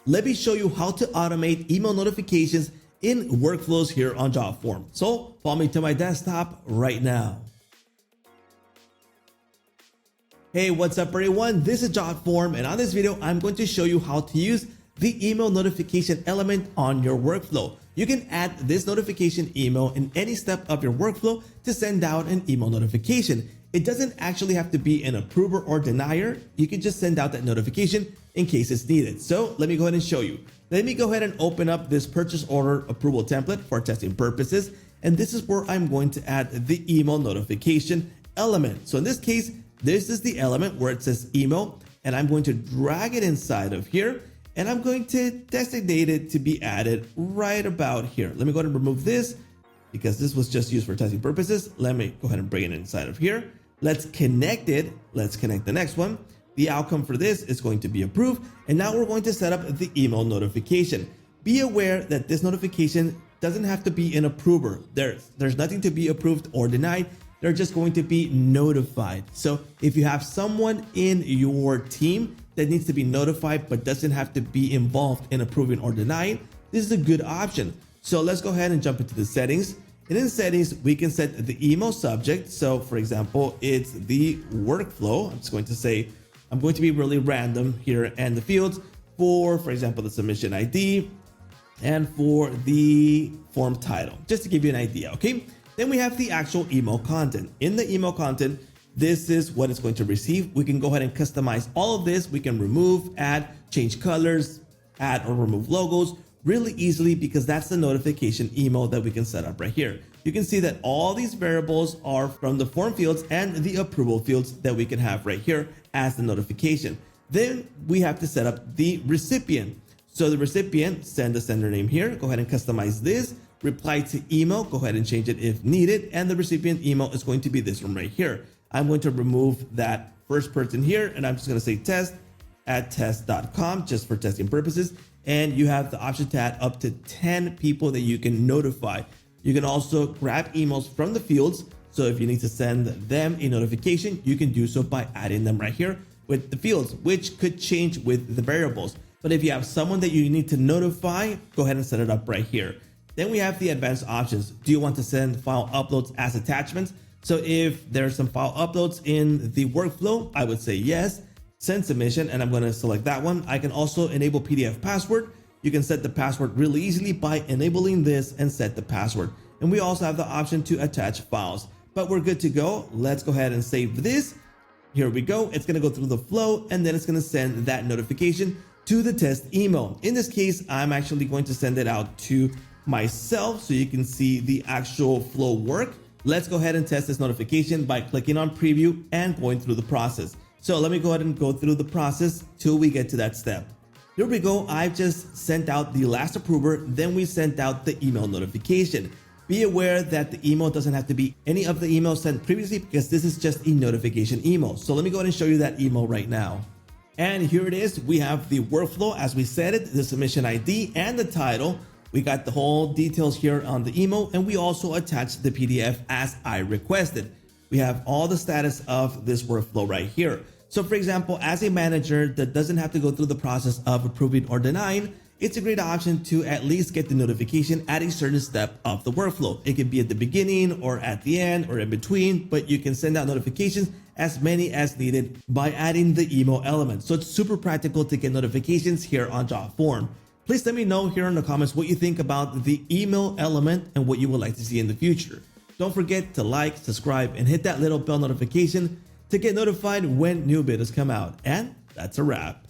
let me show you how to automate email notifications in workflows here on Jotform. So follow me to my desktop right now. Hey, what's up everyone? This is Jotform, and on this video, I'm going to show you how to use the email notification element on your workflow. You can add this notification email in any step of your workflow to send out an email notification. It doesn't actually have to be an approver or denier. You can just send out that notification in case it's needed. So let me go ahead and show you. Let me go ahead and open up this purchase order approval template for testing purposes. And this is where I'm going to add the email notification element. So in this case, this is the element where it says email, and I'm going to drag it inside of here, and I'm going to designate it to be added right about here. Let me go ahead and remove this because this was just used for testing purposes. Let me go ahead and bring it inside of here. Let's connect it. Let's connect the next one. The outcome for this is going to be approved. And now we're going to set up the email notification. Be aware that this notification doesn't have to be an approver. There's nothing to be approved or denied. They're just going to be notified. So if you have someone in your team that needs to be notified but doesn't have to be involved in approving or denying, this is a good option. So let's go ahead and jump into the settings. And in settings, we can set the email subject. So for example, it's the workflow. I'm just going to say, I'm going to be really random here, and the fields for example, the submission ID and for the form title, just to give you an idea, okay? Then we have the actual email content. In the email content, this is what it's going to receive. We can go ahead and customize all of this. We can remove, add, change colors, add or remove logos really easily because that's the notification email that we can set up right here. You can see that all these variables are from the form fields and the approval fields that we can have right here as the notification. Then we have to set up the recipient. So the recipient, send the sender name here. Go ahead and customize this. Reply to email, go ahead and change it if needed. And the recipient email is going to be this one right here. I'm going to remove that first person here, and I'm just going to say test@test.com just for testing purposes. And you have the option to add up to 10 people that you can notify. You can also grab emails from the fields. So if you need to send them a notification, you can do so by adding them right here with the fields, which could change with the variables. But if you have someone that you need to notify, go ahead and set it up right here. Then we have the advanced options. Do you want to send file uploads as attachments? So if there's some file uploads in the workflow, I would say yes. Send submission, and I'm going to select that one. I can also enable PDF password. You can set the password really easily by enabling this and set the password. And we also have the option to attach files, but we're good to go. Let's go ahead and save this. Here we go. It's going to go through the flow, and then it's going to send that notification to the test email. In this case, I'm actually going to send it out to myself so you can see the actual flow work. Let's go ahead and test this notification by clicking on preview and going through the process. So let me go ahead and go through the process till we get to that step. Here we go. I've just sent out the last approver. Then we sent out the email notification. Be aware that the email doesn't have to be any of the emails sent previously because this is just a notification email. So let me go ahead and show you that email right now. And here it is. We have the workflow as we said it, the submission ID and the title. We got the whole details here on the email, and we also attached the PDF as I requested. We have all the status of this workflow right here. So for example, as a manager that doesn't have to go through the process of approving or denying, it's a great option to at least get the notification at a certain step of the workflow. It could be at the beginning or at the end or in between, but you can send out notifications as many as needed by adding the email element. So it's super practical to get notifications here on Jotform. Please let me know here in the comments what you think about the email element and what you would like to see in the future. Don't forget to like, subscribe, and hit that little bell notification to get notified when new videos come out. And that's a wrap.